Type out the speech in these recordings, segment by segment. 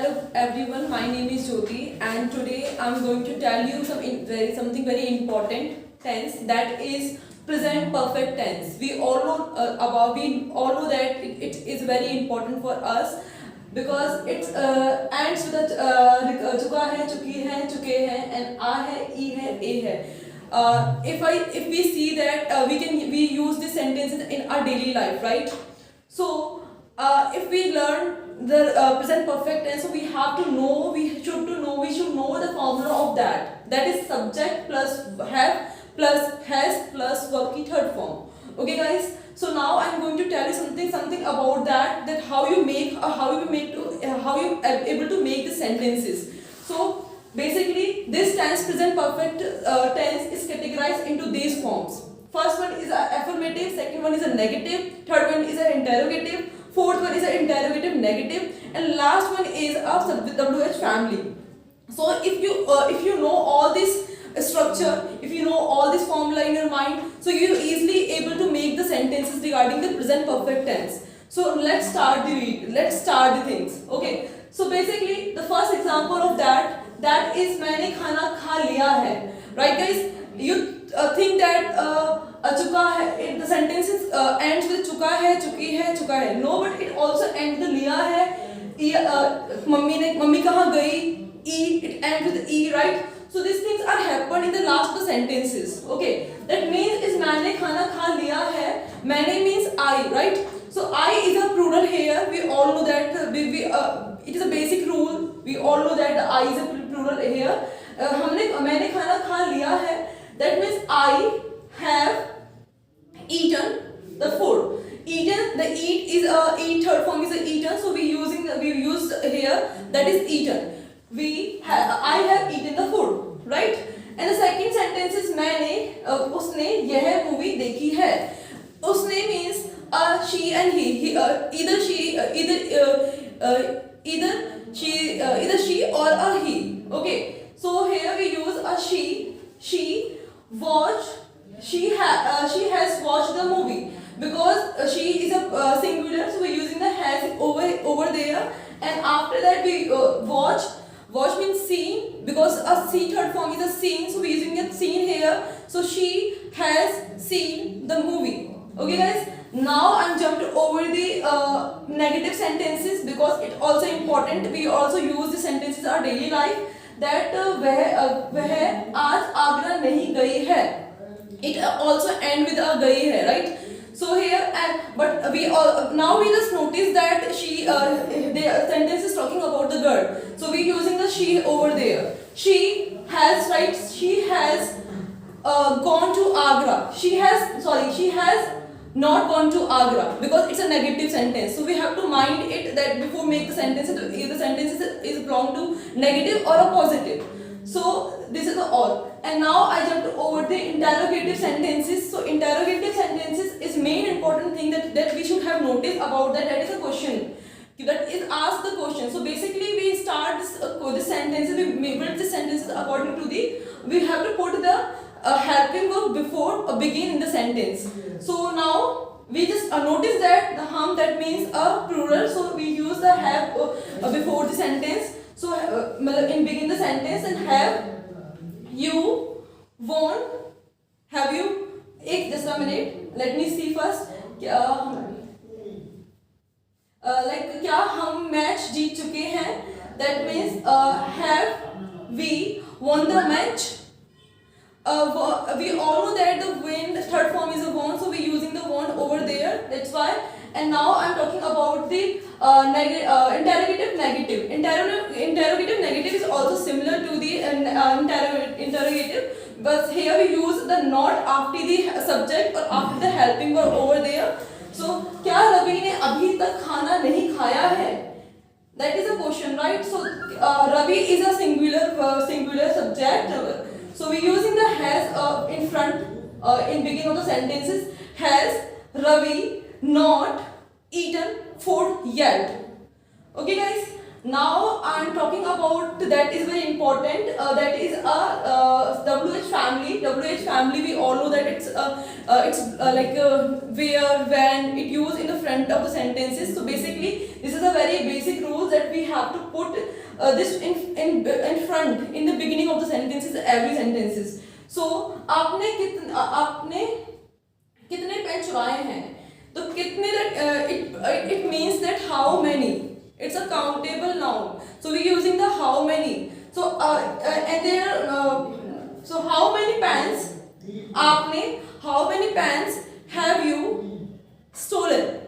Hello everyone, my name is Jyoti and today I am going to tell you something very important tense, that is present perfect tense. We all know that it is very important for us because it ends with चुका है, चुकी है, चुके हैं, and आ है, ई है, ए है. If we see that we use these sentences in our daily life, right? So if we learn the present perfect tense, so we should know the formula of that. That is subject plus have plus has plus verb की third form. Okay, guys. So now I am going to tell you something about that how you able to make the sentences. So basically, this tense, present perfect tense, is categorized into these forms. First one is a affirmative, second one is a negative, third one is an interrogative, fourth one is an interrogative negative, and last one is a WH family. So if you know all this structure, if you know all this formula in your mind, so you're easily able to make the sentences regarding the present perfect tense. So let's start the things. Okay. So basically, the first example of that is मैंने खाना खा लिया है. Right, guys? You think that चुका है, the sentences ends with चुका है, चुकी है, चुका है. No, but it also ends with लिया है. मम्मी कहाँ गई? E, it ends with E, right? So these things are happened in the last of the sentences. Okay, that means is मैंने खाना खा लिया है. मैंने means I, right? So I is a plural here. We all know that it is a basic rule. We all know that the I is a plural here. मैंने खाना खा लिया है. That means I have eaten the food. Eaten, the eat is eat, third form is a eaten. So we use here, that is eaten. I have eaten the food, right? And the second sentence is मैंने उसने यह movie देखी है. उसने means she and he. Either she or a he. Okay. So here we use a she. She has watched the movie because she is a singular, so we're using the has over there, and after that we watch means seen, because a C third form is a seen, so we're using a seen here. So she has seen the movie. Okay, guys. Now I'm jumped over the negative sentences because it's also important. We also use the sentences in our daily life. That वह आज आगरा नहीं गई है. It also end with a गई है, right? So here but we just notice that the sentence is talking about the girl. So we're using the she over there. She has gone to Agra. She has not gone to Agra because it's a negative sentence. So we have to mind it that before make the sentence, the sentence is belong to negative or a positive. So this is all. And now I jump over the interrogative sentences. So interrogative sentences is main important thing that we should have noticed about that is a question. That is ask the question. So basically we start this sentences, we build the sentences according to we have to put the helping verb before begin in the sentence. So now we just notice that the that means a plural, so we use the have before the sentence. So in begin the sentence, and have you won, have you just a minute, let me see first. Like क्या हम match जीत चुके हैं, that means have we won the match. We all know that the win, third form is a won, so we're using the won over there, that's why. And now I'm talking about the interrogative negative. Interrogative negative is also similar to the interrogative, but here we use the not after the subject or after the helping verb over there. So क्या रवि ने अभी तक खाना नहीं खाया है? That is a question, right? So Ravi is a singular subject. So we're using the has in front in beginning of the sentences. Has Ravi not eaten food yet? Okay, guys. Now I'm talking about that is very important. That is a WH family. WH family. We all know that it's like where, when, it used in the front of the sentences. So basically, this is a very basic rule that we have to put this in front in the beginning of the sentences, every sentences. So आपने कितने pen चुराए हैं, तो कितने that it means that how many. It's a countable noun, so we're using the how many. So and there so how many pens आपने, how many pens have you stolen.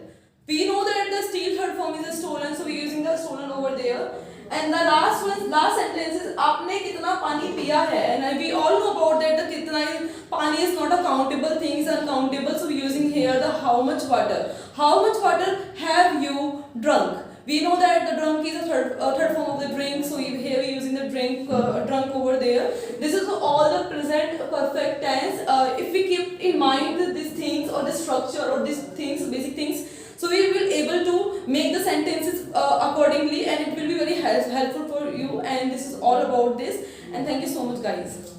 We know that the steal third form is a stolen, so we're using the stolen over there. And the last sentence is आपने कितना पानी पिया है, and we all know about that the कितना पानी is not a countable thing, is uncountable, so we're using here the how much water. How much water have you drunk? We know that the drunk is a third form of the drink, so here we're using the drunk over there. This is all the present perfect tense. If we keep in mind these things or the structure or these things, basic things, so we will able to make the sentences accordingly, and it will be very helpful for you. And this is all about this. And thank you so much, guys.